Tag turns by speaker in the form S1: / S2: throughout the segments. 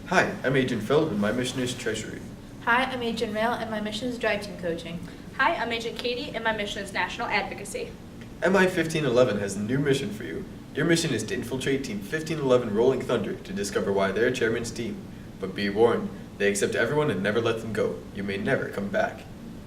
S1: Hi, I'm Agent Phil, and my mission is Treasury.
S2: Hi, I'm Agent Rail, and my mission is Drive Team Coaching.
S3: Hi, I'm Agent Katie, and my mission is National Advocacy.
S1: MI 1511 has a new mission for you. Your mission is to infiltrate Team 1511 Rolling Thunder to discover why they're chairman's team. But be warned, they accept everyone and never let them go. You may never come back.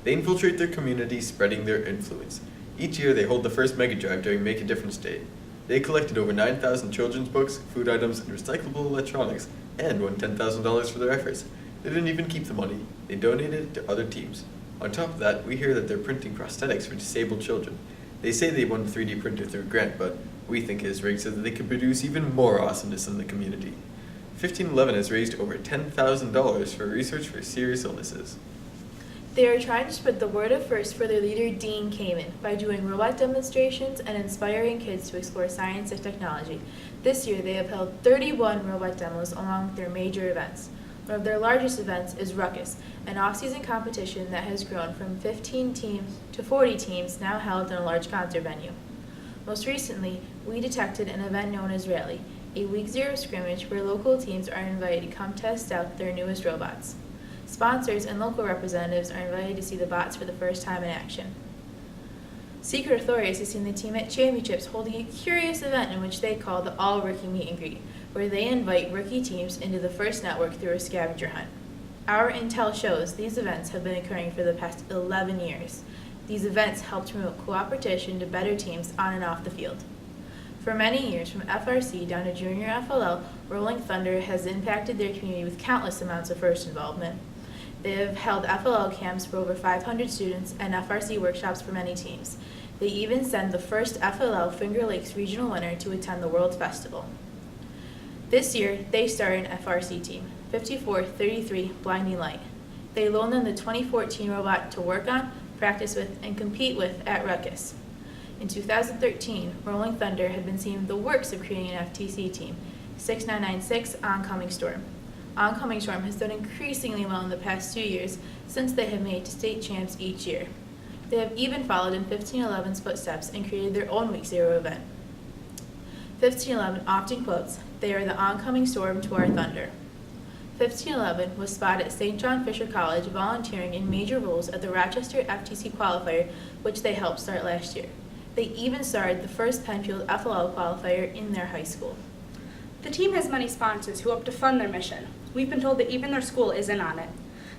S1: They infiltrate their community, spreading their influence. Each year, they hold the first Mega Drive during Make a Difference Day. They collected over 9,000 children's books, food items, and recyclable electronics, and won $10,000 for their efforts. They didn't even keep the money. They donated it to other teams. On top of that, we hear that they're printing prosthetics for disabled children. They say they won a 3D printer through a grant, but we think it is rigged so that they can produce even more awesomeness in the community. 1511 has raised over $10,000 for research for serious illnesses.
S2: They are trying to spread the word of first for their leader, Dean Kamen, by doing robot demonstrations and inspiring kids to explore science and technology. This year, they have held 31 robot demos along with their major events. One of their largest events is Ruckus, an off-season competition that has grown from 15 teams to 40 teams now held in a large concert venue. Most recently, we detected an event known as Rally, a week zero scrimmage where local teams are invited to come test out their newest robots. Sponsors and local representatives are invited to see the bots for the first time in action. Secret Authorities has seen the team at championships holding a curious event in which they call the All-Rookie Meet and Greet, where they invite rookie teams into the first network through a scavenger hunt. Our intel shows these events have been occurring for the past 11 years. These events help to promote cooperation to better teams on and off the field. For many years, from FRC down to Junior FLL, Rolling Thunder has impacted their community with countless amounts of first involvement. They have held FLL camps for over 500 students and FRC workshops for many teams. They even send the first FLL Finger Lakes regional winner to attend the World Festival. This year, they started an FRC team, 5433 Blinding Light. They loaned them the 2014 robot to work on, practice with, and compete with at Ruckus. In 2013, Rolling Thunder had been seeing the works of creating an FTC team, 6996 Oncoming Storm. Oncoming Storm has done increasingly well in the past 2 years since they have made state champs each year. They have even followed in 1511's footsteps and created their own Week Zero event. 1511 often quotes, "They are the oncoming storm to our thunder." 1511 was spotted at St. John Fisher College volunteering in major roles at the Rochester FTC qualifier, which they helped start last year. They even started the first Penfield FLL qualifier in their high school.
S3: The team has many sponsors who hope to fund their mission. We've been told that even their school is in on it.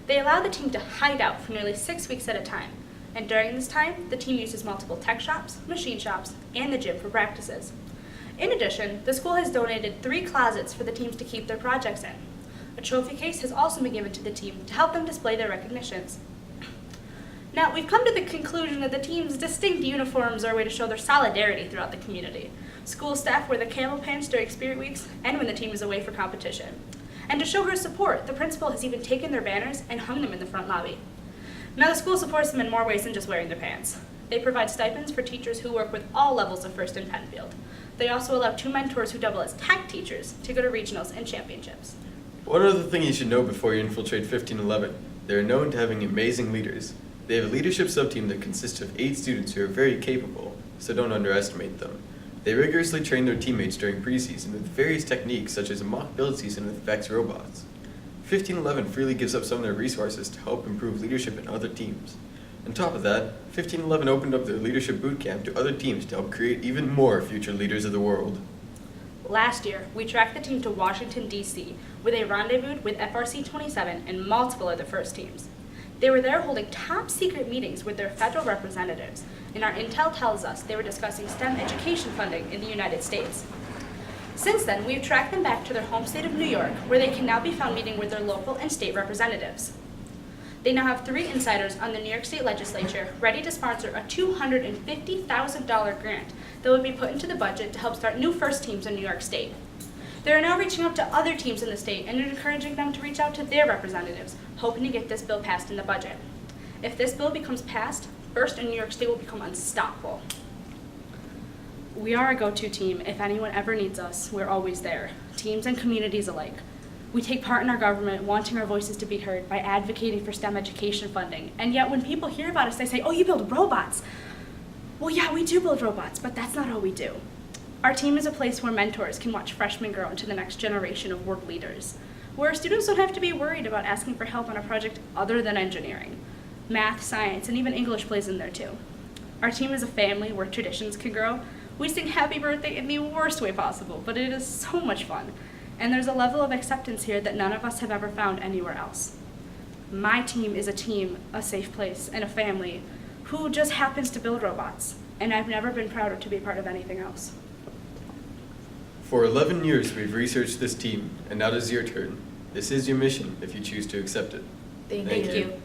S3: They allow the team to hide out for nearly 6 weeks at a time, and during this time, the team uses multiple tech shops, machine shops, and the gym for practices. In addition, the school has donated 3 closets for the teams to keep their projects in. A trophy case has also been given to the team to help them display their recognitions. Now, we've come to the conclusion that the team's distinct uniforms are a way to show their solidarity throughout the community. School staff wear the camel pants during spirit weeks and when the team is away for competition. And to show her support, the principal has even taken their banners and hung them in the front lobby. Now, the school supports them in more ways than just wearing their pants. They provide stipends for teachers who work with all levels of First and Penfield. They also allow 2 mentors who double as tech teachers to go to regionals and championships.
S1: One other thing you should know before you infiltrate 1511, they are known to having amazing leaders. They have a leadership sub-team that consists of 8 students who are very capable, so don't underestimate them. They rigorously train their teammates during preseason with various techniques such as a mock build season with Vex robots. 1511 freely gives up some of their resources to help improve leadership in other teams. On top of that, 1511 opened up their leadership boot camp to other teams to help create even more future leaders of the world.
S3: Last year, we tracked the team to Washington, D.C., where they rendezvoused with FRC 27 and multiple other first teams. They were there holding top secret meetings with their federal representatives, and our intel tells us they were discussing STEM education funding in the United States. Since then, we've tracked them back to their home state of New York, where they can now be found meeting with their local and state representatives. They now have 3 insiders on the New York State Legislature ready to sponsor a $250,000 grant that would be put into the budget to help start new first teams in New York State. They are now reaching out to other teams in the state and encouraging them to reach out to their representatives, hoping to get this bill passed in the budget. If this bill becomes passed, First in New York State will become unstoppable. We are a go-to team. If anyone ever needs us, we're always there, teams and communities alike. We take part in our government, wanting our voices to be heard by advocating for STEM education funding. And yet when people hear about us, they say, "Oh, you build robots." Well, yeah, we do build robots, but that's not all we do. Our team is a place where mentors can watch freshmen grow into the next generation of world leaders. where students don't have to be worried about asking for help on a project other than engineering. Math, science, and even English plays in there too. Our team is a family where traditions can grow. We sing happy birthday in the worst way possible, but it is so much fun. And there's a level of acceptance here that none of us have ever found anywhere else. My team is a team, a safe place, and a family who just happens to build robots, and I've never been prouder to be part of anything else.
S1: For 11 years, we've researched this team, and now it is your turn. This is your mission if you choose to accept it.
S2: Thank
S1: Thank
S2: you.
S1: you.